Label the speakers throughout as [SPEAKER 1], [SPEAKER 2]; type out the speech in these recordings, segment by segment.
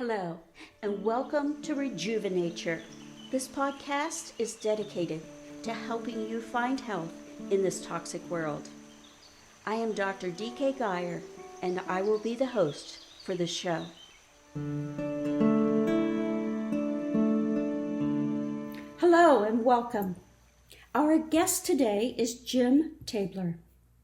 [SPEAKER 1] Hello, and welcome to RejuveNature. This podcast is dedicated to helping you find health in this toxic world. I am Dr. D.K. Geyer, and I will be the host for this show. Hello, and welcome. Our guest today is Jim Tabler.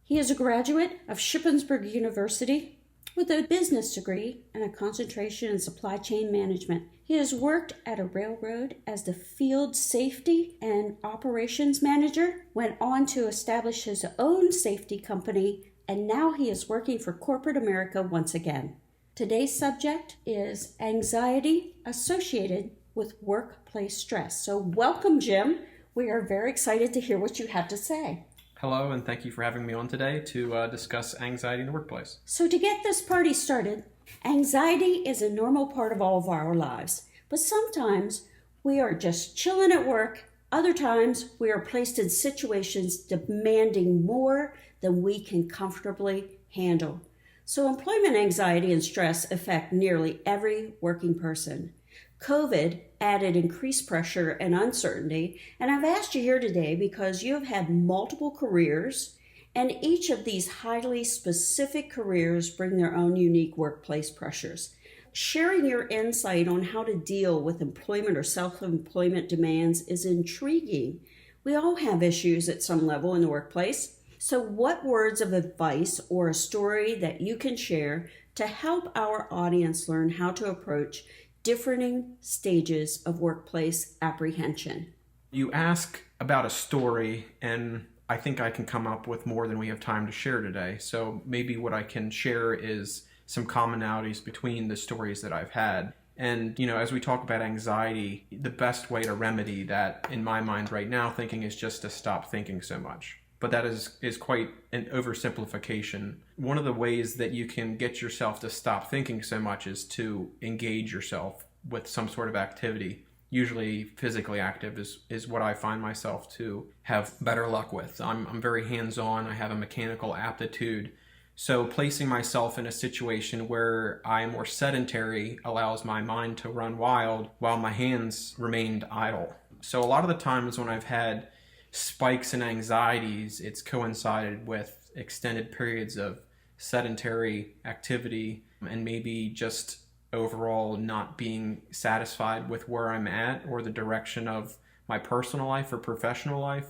[SPEAKER 1] He is a graduate of Shippensburg University with a business degree and a concentration in supply chain management. He has worked at a railroad as the field safety and operations manager, went on to establish his own safety company, and now he is working for corporate America once again. Today's subject is anxiety associated with workplace stress. So welcome, Jim. We are very excited to hear what you have to say.
[SPEAKER 2] Hello, and thank you for having me on today to discuss anxiety in the workplace.
[SPEAKER 1] So to get this party started, anxiety is a normal part of all of our lives. But sometimes we are just chilling at work. Other times we are placed in situations demanding more than we can comfortably handle. So employment anxiety and stress affect nearly every working person. COVID added increased pressure and uncertainty, and I've asked you here today because you have had multiple careers, and each of these highly specific careers bring their own unique workplace pressures. Sharing your insight on how to deal with employment or self-employment demands is intriguing. We all have issues at some level in the workplace. So what words of advice or a story that you can share to help our audience learn how to approach differing stages of workplace apprehension?
[SPEAKER 2] You ask about a story, and I think I can come up with more than we have time to share today. So maybe what I can share is some commonalities between the stories that I've had. And, as we talk about anxiety, the best way to remedy that, in my mind right now, thinking is just to stop thinking so much. But that is quite an oversimplification. One of the ways that you can get yourself to stop thinking so much is to engage yourself with some sort of activity. Usually physically active is what I find myself to have better luck with. I'm very hands-on. I have a mechanical aptitude. So placing myself in a situation where I am more sedentary allows my mind to run wild while my hands remained idle. So a lot of the times when I've had spikes in anxieties, it's coincided with extended periods of sedentary activity and maybe just overall not being satisfied with where I'm at or the direction of my personal life or professional life.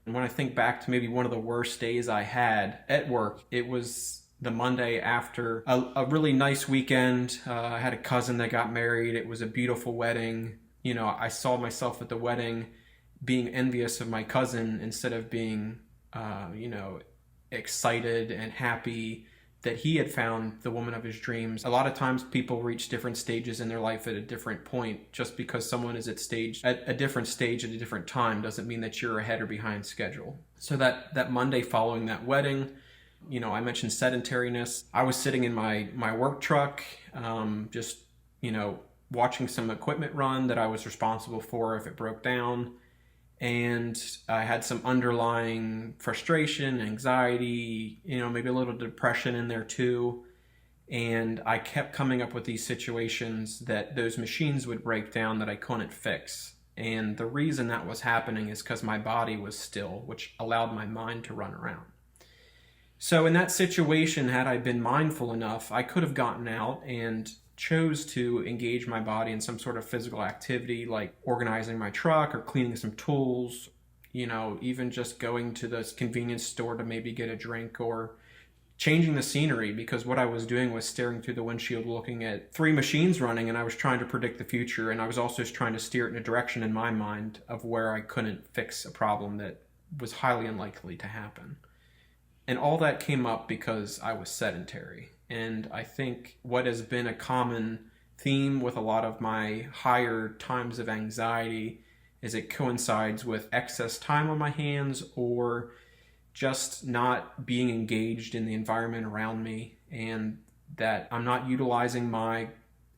[SPEAKER 2] And when I think back to maybe one of the worst days I had at work, it was the Monday after a really nice weekend. I had a cousin that got married. It was a beautiful wedding. I saw myself at the wedding being envious of my cousin instead of being, excited and happy that he had found the woman of his dreams. A lot of times people reach different stages in their life at a different point. Just because someone is at a different stage at a different time doesn't mean that you're ahead or behind schedule. So that Monday following that wedding, I mentioned sedentariness. I was sitting in my work truck, watching some equipment run that I was responsible for if it broke down. And I had some underlying frustration, anxiety, maybe a little depression in there too. And I kept coming up with these situations that those machines would break down that I couldn't fix. And the reason that was happening is because my body was still, which allowed my mind to run around. So in that situation, had I been mindful enough, I could have gotten out and chose to engage my body in some sort of physical activity like organizing my truck or cleaning some tools, even just going to the convenience store to maybe get a drink or changing the scenery, because what I was doing was staring through the windshield looking at 3 machines running, and I was trying to predict the future, and I was also trying to steer it in a direction in my mind of where I couldn't fix a problem that was highly unlikely to happen. And all that came up because I was sedentary. And I think what has been a common theme with a lot of my higher times of anxiety is it coincides with excess time on my hands or just not being engaged in the environment around me, and that I'm not utilizing my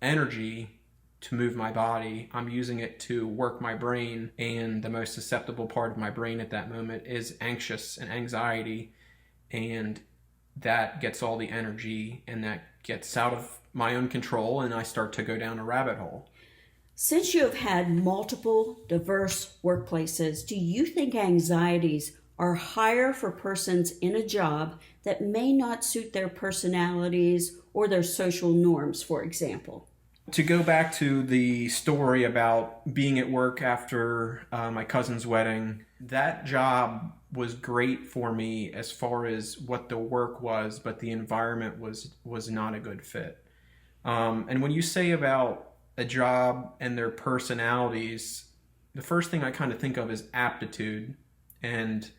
[SPEAKER 2] energy to move my body. I'm using it to work my brain, and the most susceptible part of my brain at that moment is anxious and anxiety. And that gets all the energy and that gets out of my own control, and I start to go down a rabbit hole.
[SPEAKER 1] Since you have had multiple diverse workplaces, do you think anxieties are higher for persons in a job that may not suit their personalities or their social norms, for example?
[SPEAKER 2] To go back to the story about being at work after my cousin's wedding, that job was great for me as far as what the work was, but the environment was not a good fit. And when you say about a job and their personalities, the first thing I kind of think of is aptitude. And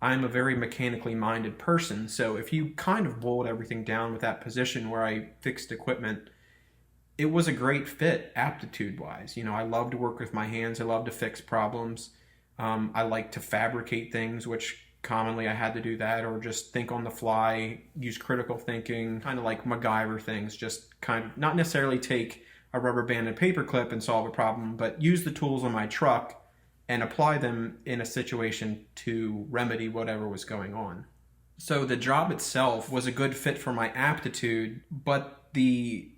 [SPEAKER 2] I'm a very mechanically minded person. So if you kind of boiled everything down with that position where I fixed equipment, it was a great fit aptitude wise. You know, I love to work with my hands. I love to fix problems. I like to fabricate things, which commonly I had to do that, or just think on the fly, use critical thinking, kind of like MacGyver things, just kind of not necessarily take a rubber band and paper clip and solve a problem, but use the tools on my truck and apply them in a situation to remedy whatever was going on. So the job itself was a good fit for my aptitude, but the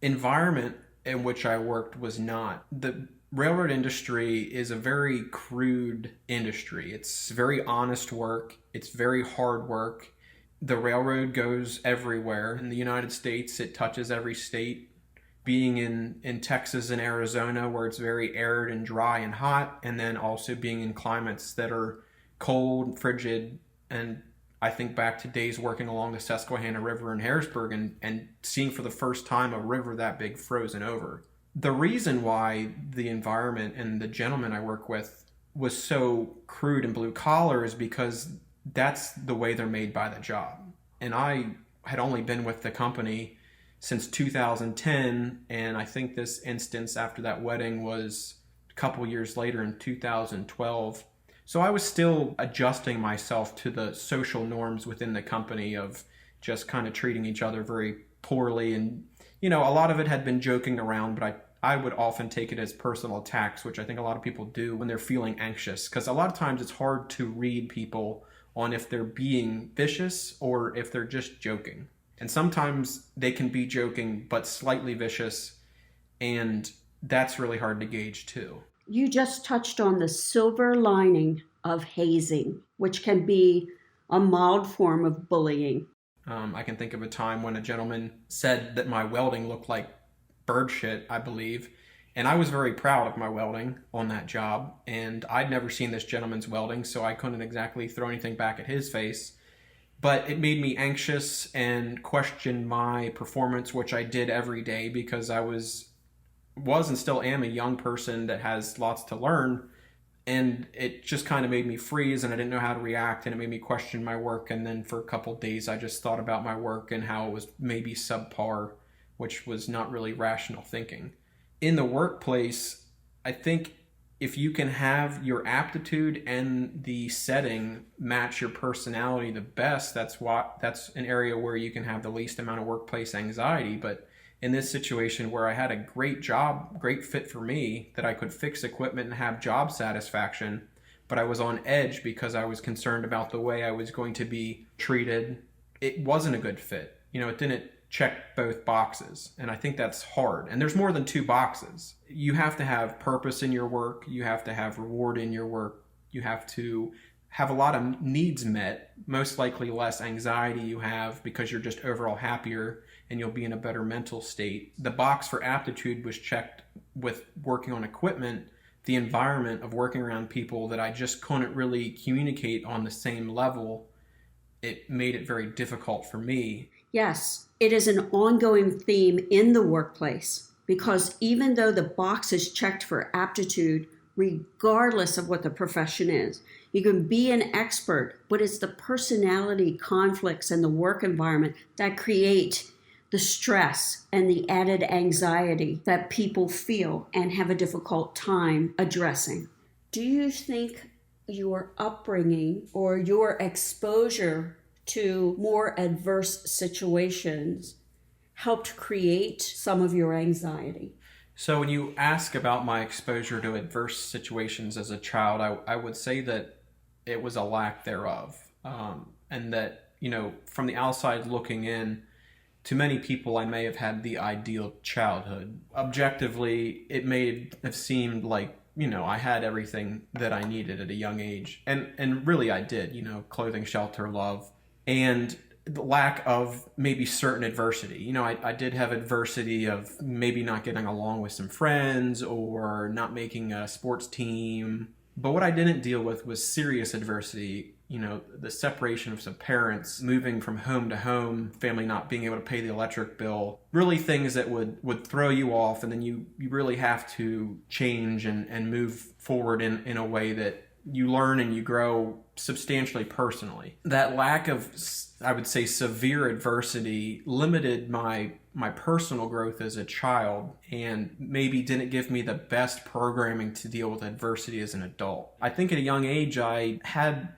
[SPEAKER 2] environment in which I worked was not. The railroad industry is a very crude industry. It's very honest work. It's very hard work. The railroad goes everywhere. In the United States, it touches every state. Being in Texas and Arizona, where it's very arid and dry and hot, and then also being in climates that are cold, frigid, and I think back to days working along the Susquehanna River in Harrisburg and seeing for the first time a river that big frozen over. The reason why the environment and the gentleman I work with was so crude and blue collar is because that's the way they're made by the job. And I had only been with the company since 2010, and I think this instance after that wedding was a couple years later in 2012. So I was still adjusting myself to the social norms within the company of just kind of treating each other very poorly. And, you know, a lot of it had been joking around, but I would often take it as personal attacks, which I think a lot of people do when they're feeling anxious. Because a lot of times it's hard to read people on if they're being vicious or if they're just joking. And sometimes they can be joking, but slightly vicious. And that's really hard to gauge too.
[SPEAKER 1] You just touched on the silver lining of hazing, which can be a mild form of bullying.
[SPEAKER 2] I can think of a time when a gentleman said that my welding looked like bird shit, I believe. And I was very proud of my welding on that job. And I'd never seen this gentleman's welding, so I couldn't exactly throw anything back at his face. But it made me anxious and question my performance, which I did every day because I was and still am a young person that has lots to learn. And it just kind of made me freeze and I didn't know how to react, and it made me question my work. And then for a couple of days, I just thought about my work and how it was maybe subpar, which was not really rational thinking. In the workplace, I think if you can have your aptitude and the setting match your personality the best, that's an area where you can have the least amount of workplace anxiety. But in this situation where I had a great job, great fit for me, that I could fix equipment and have job satisfaction, but I was on edge because I was concerned about the way I was going to be treated, it wasn't a good fit. You know, it didn't check both boxes. And I think that's hard. And there's more than two boxes. You have to have purpose in your work. You have to have reward in your work. You have to have a lot of needs met, most likely less anxiety you have because you're just overall happier and you'll be in a better mental state. The box for aptitude was checked with working on equipment, the environment of working around people that I just couldn't really communicate on the same level. It made it very difficult for me.
[SPEAKER 1] Yes, it is an ongoing theme in the workplace because even though the box is checked for aptitude, regardless of what the profession is, you can be an expert, but it's the personality conflicts and the work environment that create the stress and the added anxiety that people feel and have a difficult time addressing. Do you think your upbringing or your exposure to more adverse situations helped create some of your anxiety?
[SPEAKER 2] So when you ask about my exposure to adverse situations as a child, I would say that it was a lack thereof. And that from the outside looking in, to many people, I may have had the ideal childhood. Objectively, it may have seemed like, I had everything that I needed at a young age. And really I did, clothing, shelter, love, and the lack of maybe certain adversity. I did have adversity of maybe not getting along with some friends or not making a sports team. But what I didn't deal with was serious adversity, the separation of some parents, moving from home to home, family not being able to pay the electric bill, really things that would throw you off, and then you really have to change and move forward in a way that you learn and you grow substantially personally. That lack of, I would say, severe adversity limited my personal growth as a child and maybe didn't give me the best programming to deal with adversity as an adult. I think at a young age I had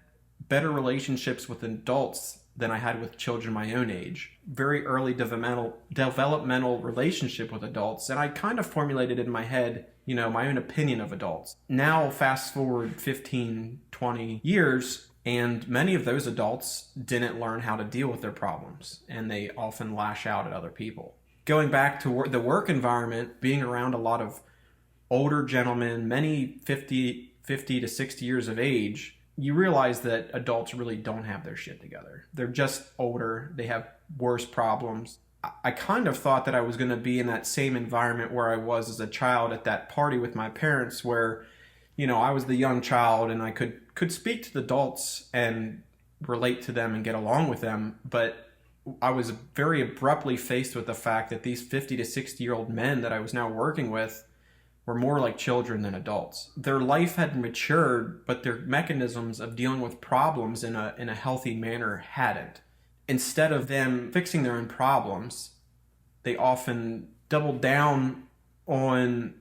[SPEAKER 2] better relationships with adults than I had with children my own age. Very early developmental relationship with adults, and I kind of formulated in my head, my own opinion of adults. Now, fast forward 15, 20 years, and many of those adults didn't learn how to deal with their problems, and they often lash out at other people. Going back to the work environment, being around a lot of older gentlemen, many 50 to 60 years of age, you realize that adults really don't have their shit together. They're just older. They have worse problems. I kind of thought that I was going to be in that same environment where I was as a child at that party with my parents, where, I was the young child and I could speak to the adults and relate to them and get along with them. But I was very abruptly faced with the fact that these 50 to 60-year-old men that I was now working with were more like children than adults. Their life had matured, but their mechanisms of dealing with problems in a healthy manner hadn't. Instead of them fixing their own problems, they often doubled down on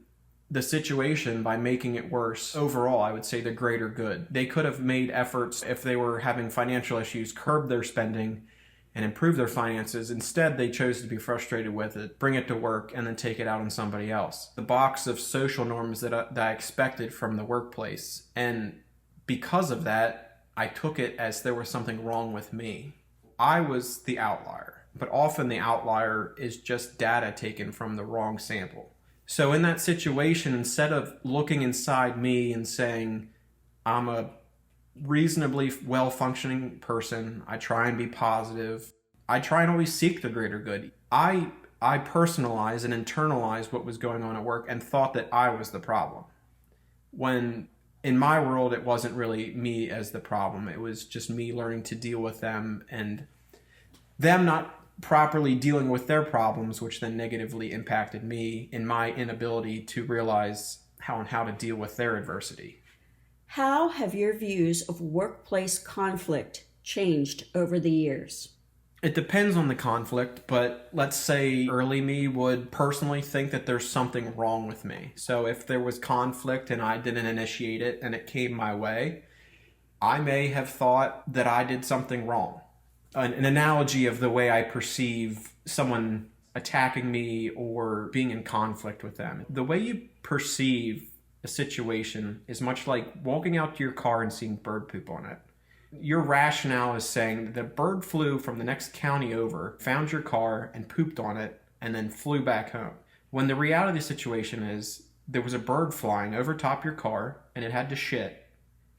[SPEAKER 2] the situation by making it worse. Overall, I would say the greater good. They could have made efforts, if they were having financial issues, curb their spending and improve their finances. Instead, they chose to be frustrated with it, bring it to work, and then take it out on somebody else. The box of social norms that I expected from the workplace. And because of that, I took it as there was something wrong with me. I was the outlier, but often the outlier is just data taken from the wrong sample. So in that situation, instead of looking inside me and saying, I'm a reasonably well-functioning person, I try and be positive, I try and always seek the greater good, I personalized and internalized what was going on at work and thought that I was the problem. When in my world, it wasn't really me as the problem. It was just me learning to deal with them and them not properly dealing with their problems, which then negatively impacted me in my inability to realize how to deal with their adversity.
[SPEAKER 1] How have your views of workplace conflict changed over the years?
[SPEAKER 2] It depends on the conflict, but let's say early me would personally think that there's something wrong with me. So if there was conflict and I didn't initiate it and it came my way, I may have thought that I did something wrong. An analogy of the way I perceive someone attacking me or being in conflict with them. The way you perceive a situation is much like walking out to your car and seeing bird poop on it. Your rationale is saying that the bird flew from the next county over, found your car and pooped on it, and then flew back home. When the reality of the situation is there was a bird flying over top your car and it had to shit,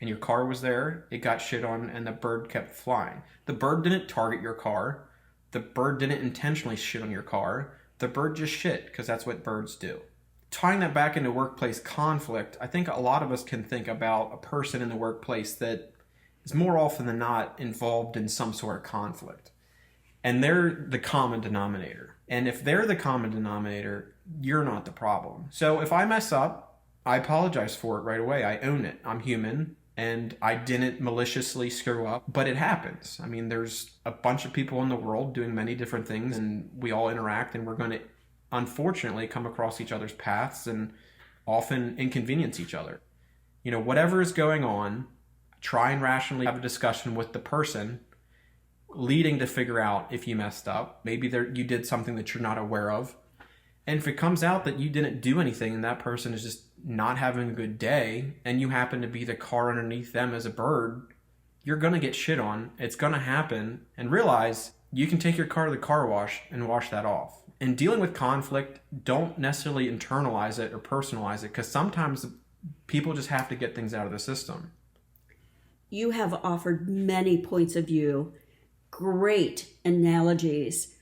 [SPEAKER 2] and your car was there, it got shit on, and the bird kept flying. The bird didn't target your car. The bird didn't intentionally shit on your car. The bird just shit, because that's what birds do. Tying that back into workplace conflict, I think a lot of us can think about a person in the workplace that is more often than not involved in some sort of conflict. And they're the common denominator. And if they're the common denominator, you're not the problem. So if I mess up, I apologize for it right away. I own it. I'm human. And I didn't maliciously screw up, but it happens. I mean, there's a bunch of people in the world doing many different things, and we all interact, and we're going to, unfortunately, come across each other's paths and often inconvenience each other. Whatever is going on, try and rationally have a discussion with the person, leading to figure out if you messed up. Maybe you did something that you're not aware of. And if it comes out that you didn't do anything and that person is just not having a good day, and you happen to be the car underneath them as a bird, you're going to get shit on. It's going to happen. And realize you can take your car to the car wash and wash that off. In dealing with conflict, don't necessarily internalize it or personalize it, because sometimes people just have to get things out of the system.
[SPEAKER 1] You have offered many points of view, great analogies.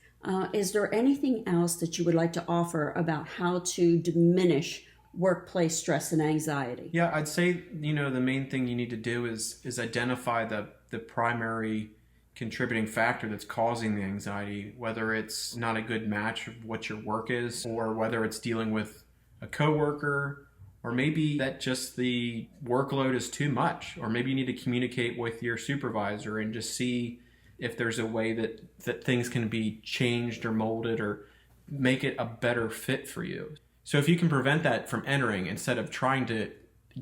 [SPEAKER 1] Is there anything else that you would like to offer about how to diminish workplace stress and anxiety?
[SPEAKER 2] Yeah, I'd say, the main thing you need to do is identify the primary contributing factor that's causing the anxiety, whether it's not a good match of what your work is, or whether it's dealing with a coworker, or maybe that just the workload is too much, or maybe you need to communicate with your supervisor and just see if there's a way that things can be changed or molded or make it a better fit for you. So if you can prevent that from entering, instead of trying to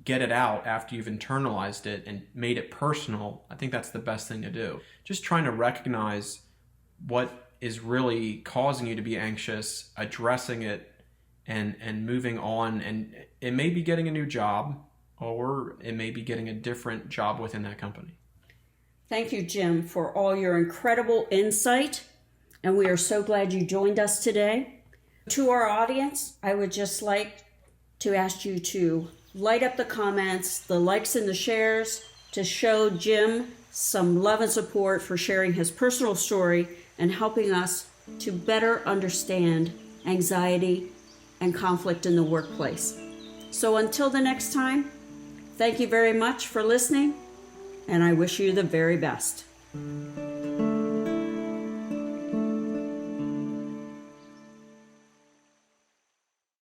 [SPEAKER 2] get it out after you've internalized it and made it personal, I think that's the best thing to do. Just trying to recognize what is really causing you to be anxious, addressing it, and moving on. And it may be getting a new job, or it may be getting a different job within that company.
[SPEAKER 1] Thank you, Jim, for all your incredible insight. And we are so glad you joined us today. To our audience, I would just like to ask you to light up the comments, the likes and the shares, to show Jim some love and support for sharing his personal story and helping us to better understand anxiety and conflict in the workplace. So until the next time, thank you very much for listening, and I wish you the very best.